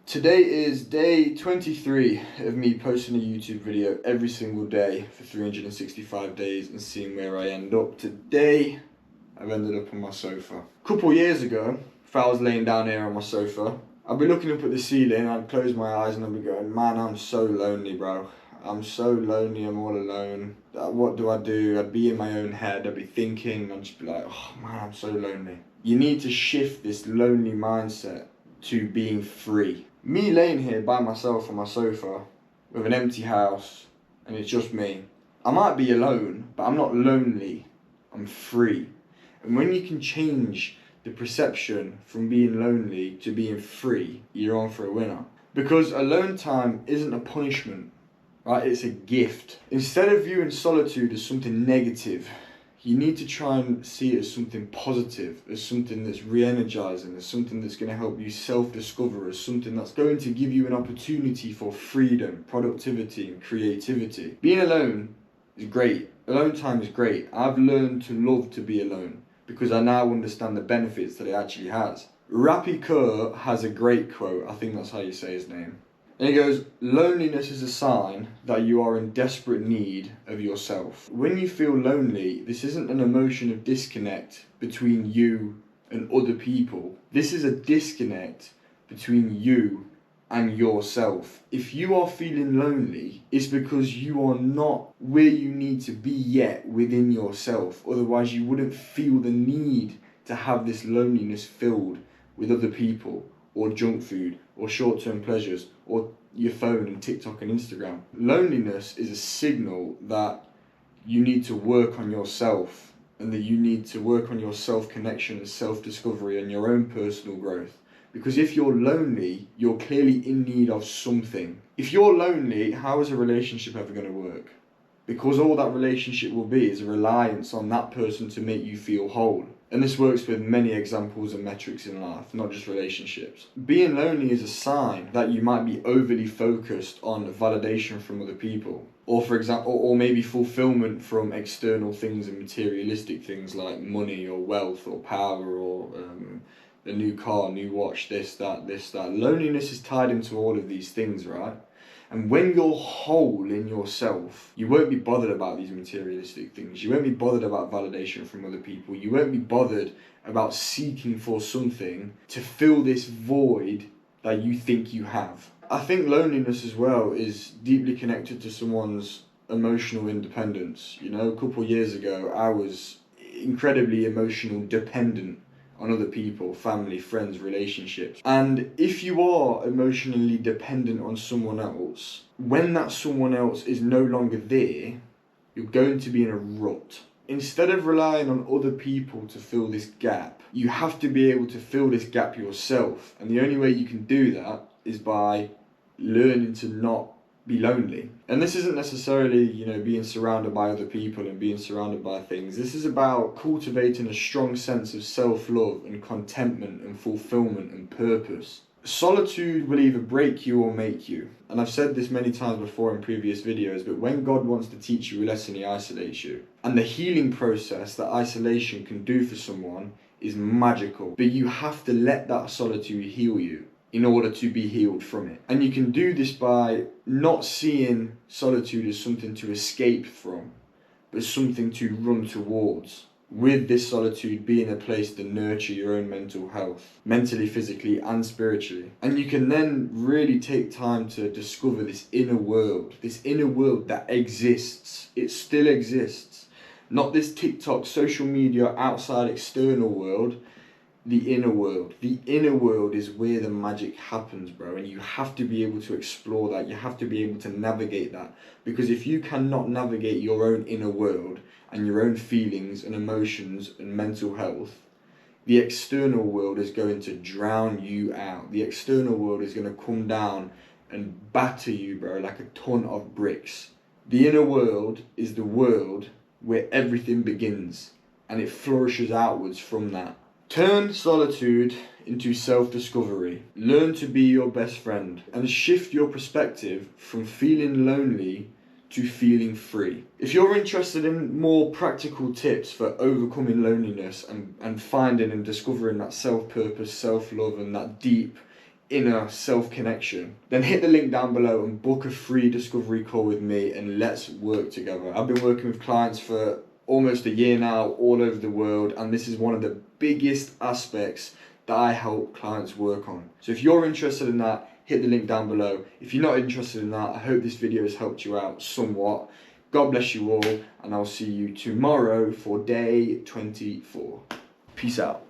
Today is day 23 of me posting a YouTube video every single day for 365 days and seeing where I end up. Today, I've ended up on my sofa. A couple years ago, if I was laying down here on my sofa, I'd be looking up at the ceiling, I'd close my eyes and I'd be going, man, I'm so lonely, bro. I'm so lonely, I'm all alone. What do? I'd be in my own head, I'd be thinking, I'd just be like, oh man, I'm so lonely. You need to shift this lonely mindset to being free. Me laying here by myself on my sofa with an empty house and it's just me. I might be alone, but I'm not lonely, I'm free. And when you can change the perception from being lonely to being free, you're on for a winner. Because alone time isn't a punishment, right? It's a gift. Instead of viewing solitude as something negative, you need to try and see it as something positive, as something that's re-energizing, as something that's going to help you self-discover, as something that's going to give you an opportunity for freedom, productivity and creativity. Being alone is great. Alone time is great. I've learned to love to be alone because I now understand the benefits that it actually has. Rupi Kaur has a great quote, I think that's how you say his name. And he goes, loneliness is a sign that you are in desperate need of yourself. When you feel lonely, this isn't an emotion of disconnect between you and other people. This is a disconnect between you and yourself. If you are feeling lonely, it's because you are not where you need to be yet within yourself. Otherwise, you wouldn't feel the need to have this loneliness filled with other people, or junk food, or short-term pleasures, or your phone and TikTok and Instagram. Loneliness is a signal that you need to work on yourself and that you need to work on your self-connection and self-discovery and your own personal growth. Because if you're lonely, you're clearly in need of something. If you're lonely, how is a relationship ever going to work? Because all that relationship will be is a reliance on that person to make you feel whole. And this works with many examples and metrics in life, not just relationships. Being lonely is a sign that you might be overly focused on validation from other people. Or for example, or maybe fulfillment from external things and materialistic things like money or wealth or power or a new car, new watch, this, that. Loneliness is tied into all of these things, right? And when you're whole in yourself, you won't be bothered about these materialistic things. You won't be bothered about validation from other people. You won't be bothered about seeking for something to fill this void that you think you have. I think loneliness as well is deeply connected to someone's emotional independence. You know, a couple of years ago, I was incredibly emotional dependent on other people, family, friends, relationships. And if you are emotionally dependent on someone else, when that someone else is no longer there, you're going to be in a rut. Instead of relying on other people to fill this gap, you have to be able to fill this gap yourself. And the only way you can do that is by learning to not be lonely. And this isn't necessarily, being surrounded by other people and being surrounded by things. This is about cultivating a strong sense of self-love and contentment and fulfillment and purpose. Solitude will either break you or make you. And I've said this many times before in previous videos, but when God wants to teach you a lesson, He isolates you. And the healing process that isolation can do for someone is magical. But you have to let that solitude heal you in order to be healed from it. And you can do this by not seeing solitude as something to escape from, but something to run towards. With this solitude being a place to nurture your own mental health, mentally, physically and spiritually. And you can then really take time to discover this inner world that exists. It still exists. Not this TikTok, social media, outside external world. The inner world. The inner world is where the magic happens, bro. And you have to be able to explore that. You have to be able to navigate that. Because if you cannot navigate your own inner world and your own feelings and emotions and mental health, the external world is going to drown you out. The external world is going to come down and batter you, bro, like a ton of bricks. The inner world is the world where everything begins and it flourishes outwards from that. Turn solitude into self-discovery. Learn to be your best friend and shift your perspective from feeling lonely to feeling free. If you're interested in more practical tips for overcoming loneliness and finding and discovering that self-purpose, self-love and that deep inner self-connection, then hit the link down below and book a free discovery call with me and let's work together. I've been working with clients for almost a year now all over the world, and this is one of the biggest aspects that I help clients work on. So if you're interested in that, hit the link down below. If you're not interested in that, I hope this video has helped you out somewhat. God bless you all, and I'll see you tomorrow for day 24. Peace out.